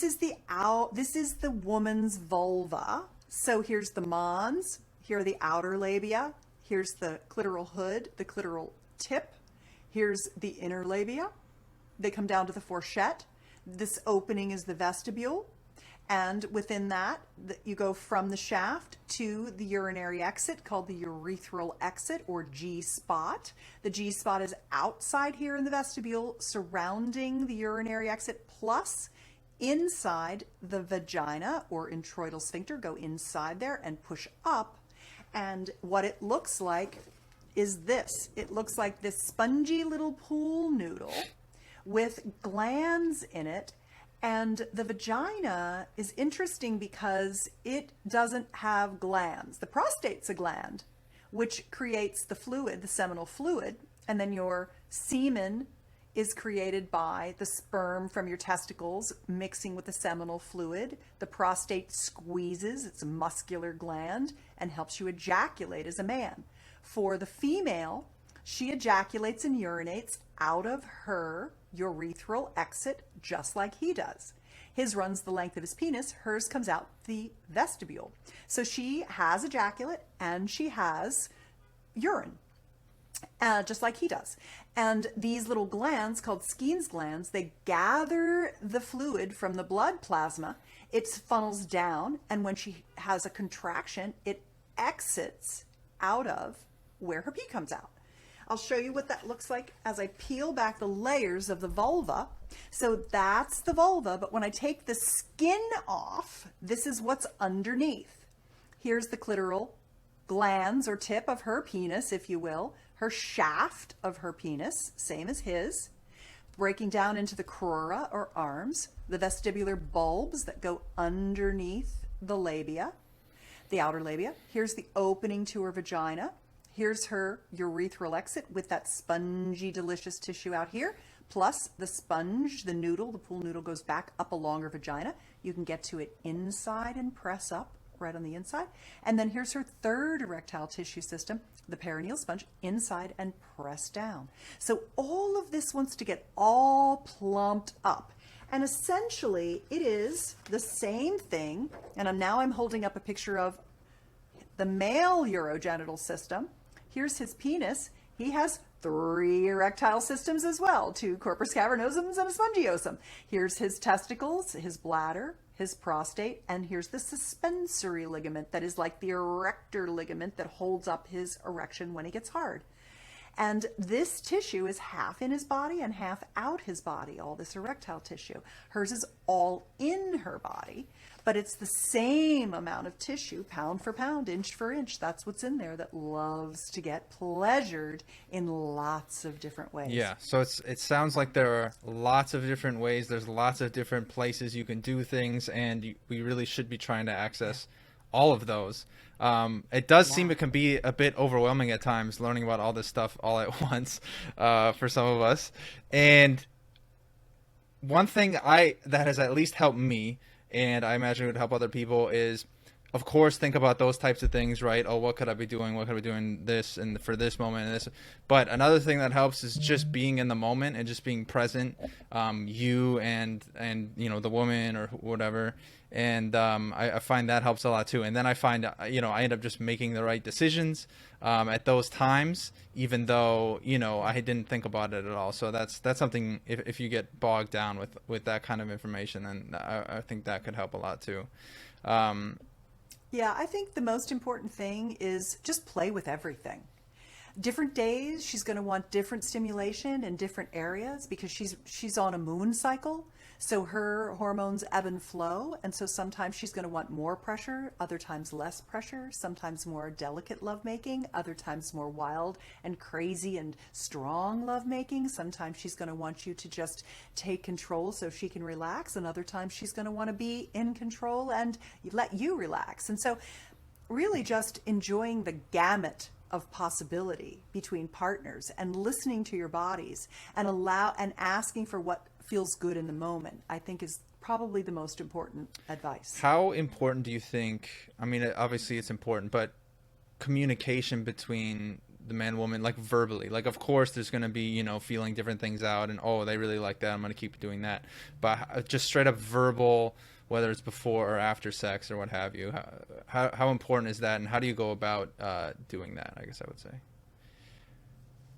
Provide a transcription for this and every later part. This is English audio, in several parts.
this is the woman's vulva. So here's the mons, here are the outer labia, here's the clitoral hood, the clitoral tip, here's the inner labia. They come down to the fourchette. This opening is the vestibule. And within that, you go from the shaft to the urinary exit called the urethral exit or G spot. The G spot is outside here in the vestibule surrounding the urinary exit, plus inside the vagina or introital sphincter. Go inside there and push up. And what it looks like is this. It looks like this spongy little pool noodle with glands in it. And the vagina is interesting because it doesn't have glands. The prostate's a gland, which creates the fluid, the seminal fluid, and then your semen is created by the sperm from your testicles mixing with the seminal fluid. The prostate squeezes, it's a muscular gland, and helps you ejaculate as a man. For the female, she ejaculates and urinates out of her urethral exit just like he does. His runs the length of his penis, hers comes out the vestibule. So she has ejaculate and she has urine, just like he does. And these little glands called Skene's glands, they gather the fluid from the blood plasma, it funnels down, and when she has a contraction, it exits out of where her pee comes out. I'll show you what that looks like as I peel back the layers of the vulva. So that's the vulva, but when I take the skin off, this is what's underneath. Here's the clitoral glands or tip of her penis, if you will, her shaft of her penis, same as his, breaking down into the crura or arms, the vestibular bulbs that go underneath the labia, the outer labia. Here's the opening to her vagina. Here's her urethral exit with that spongy, delicious tissue out here, plus the sponge, the noodle, the pool noodle goes back up along her vagina. You can get to it inside and press up right on the inside. And then here's her third erectile tissue system, the perineal sponge, inside and press down. So all of this wants to get all plumped up. And essentially it is the same thing. And now I'm holding up a picture of the male urogenital system. Here's his penis. He has 3 erectile systems as well, 2 corpus cavernosum and a spongiosum. Here's his testicles, his bladder, his prostate, and here's the suspensory ligament that is like the erector ligament that holds up his erection when he gets hard. And this tissue is half in his body and half out his body, all this erectile tissue. Hers is all in her body, but it's the same amount of tissue, pound for pound, inch for inch. That's what's in there that loves to get pleasured in lots of different ways. Yeah, so it sounds like there are lots of different ways. There's lots of different places you can do things, and we really should be trying to access all of those. It does seem it can be a bit overwhelming at times learning about all this stuff all at once for some of us. And one thing that has at least helped me, and I imagine it would help other people, is of course think about those types of things, right? Oh, what could I be doing? What could I be doing this and for this moment and this? But another thing that helps is just being in the moment and just being present, you and you know, the woman or whatever. And I find that helps a lot too. And then I find, you know, I end up just making the right decisions at those times, even though, you know, I didn't think about it at all. So that's something, if you get bogged down with that kind of information, then I think that could help a lot too. Yeah, I think the most important thing is just play with everything. Different days, she's going to want different stimulation in different areas because she's on a moon cycle. So her hormones ebb and flow. And so sometimes she's going to want more pressure, other times less pressure, sometimes more delicate lovemaking, other times more wild and crazy and strong lovemaking. Sometimes she's going to want you to just take control so she can relax. And other times she's going to want to be in control and let you relax. And so really just enjoying the gamut of possibility between partners and listening to your bodies and asking for what feels good in the moment, I think is probably the most important advice. How important do you think, I mean, obviously it's important, but communication between the man woman, like verbally. Like, of course there's going to be, you know, feeling different things out, and oh, they really like that, I'm going to keep doing that. But just straight up verbal, whether it's before or after sex or what have you, how important is that, and how do you go about doing that, I guess I would say?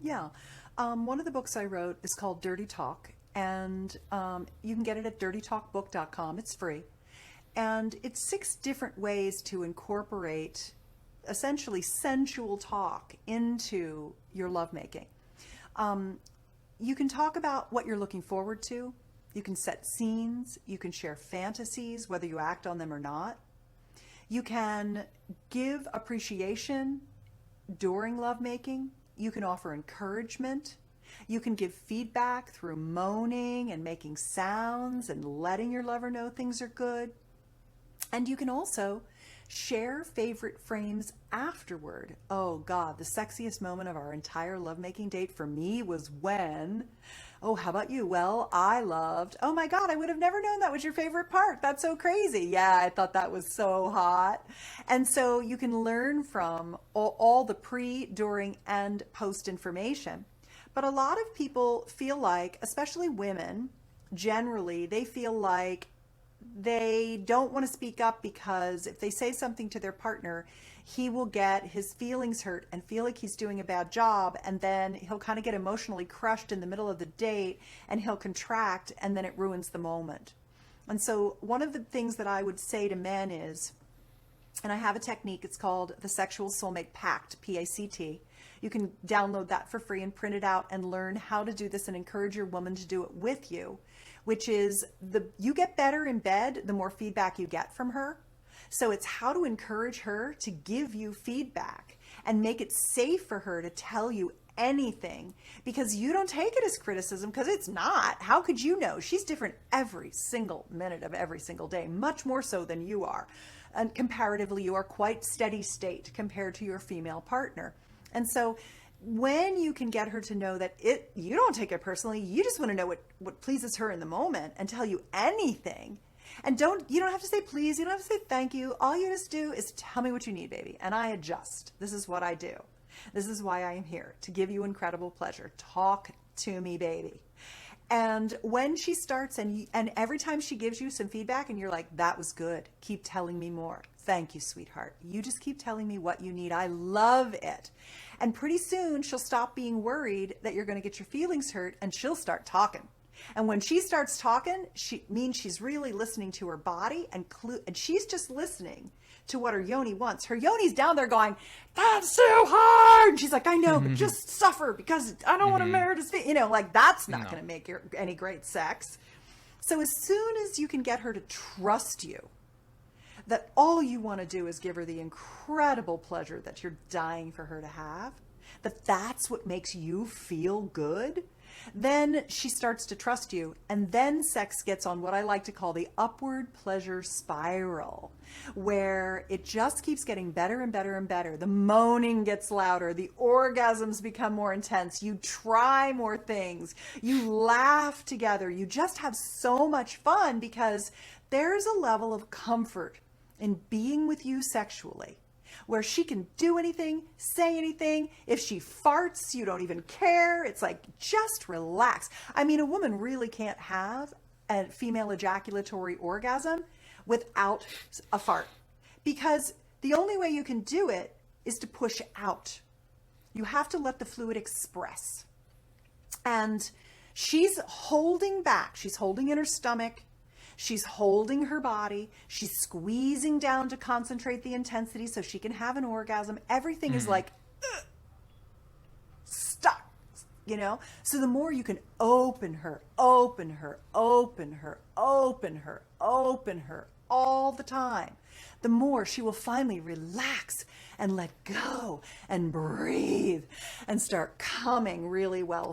Yeah. One of the books I wrote is called Dirty Talk, and you can get it at dirtytalkbook.com. It's free. And it's 6 different ways to incorporate essentially sensual talk into your lovemaking. You can talk about what you're looking forward to. You can set scenes. You can share fantasies, whether you act on them or not. You can give appreciation during lovemaking. You can offer encouragement. You can give feedback through moaning and making sounds and letting your lover know things are good. And you can also share favorite frames afterward. Oh God, the sexiest moment of our entire lovemaking date for me was when, oh, how about you? Well, I loved, oh my God, I would have never known that was your favorite part. That's so crazy. Yeah, I thought that was so hot. And so you can learn from all the pre, during, and post information. But a lot of people feel like, especially women, generally, they feel like they don't want to speak up because if they say something to their partner, he will get his feelings hurt and feel like he's doing a bad job, and then he'll kind of get emotionally crushed in the middle of the date and he'll contract, and then it ruins the moment. And so one of the things that I would say to men is, and I have a technique, it's called the Sexual Soulmate Pact, P-A-C-T. You can download that for free and print it out and learn how to do this and encourage your woman to do it with you, which is you get better in bed the more feedback you get from her. So it's how to encourage her to give you feedback and make it safe for her to tell you anything, because you don't take it as criticism, because it's not. How could you know? She's different every single minute of every single day, much more so than you are. And comparatively, you are quite steady state compared to your female partner. And so when you can get her to know that you don't take it personally, you just want to know what pleases her in the moment and tell you anything. And you don't have to say please, you don't have to say thank you. All you just do is tell me what you need, baby, and I adjust. This is what I do. This is why I am here, to give you incredible pleasure. Talk to me, baby. And when she starts, and every time she gives you some feedback and you're like, that was good, keep telling me more. Thank you, sweetheart. You just keep telling me what you need. I love it. And pretty soon she'll stop being worried that you're going to get your feelings hurt, and she'll start talking. And when she starts talking, she means she's really listening to her body, and she's just listening to what her yoni wants. Her yoni's down there going, that's too hard. And she's like, I know, but just suffer, because I don't want to merit his feet. You know, like, that's not going to make any great sex. So as soon as you can get her to trust you, that all you want to do is give her the incredible pleasure that you're dying for her to have, that's what makes you feel good, then she starts to trust you. And then sex gets on what I like to call the upward pleasure spiral, where it just keeps getting better and better and better. The moaning gets louder. The orgasms become more intense. You try more things. You laugh together. You just have so much fun, because there's a level of comfort in being with you sexually, where she can do anything, say anything. If she farts, you don't even care. It's like, just relax. I mean, a woman really can't have a female ejaculatory orgasm without a fart, because the only way you can do it is to push out. You have to let the fluid express. And she's holding back. She's holding in her stomach. She's holding her body. She's squeezing down to concentrate the intensity so she can have an orgasm. Everything is like, stuck, you know? So the more you can open her, open her, open her, open her, open her all the time, the more she will finally relax and let go and breathe and start coming really well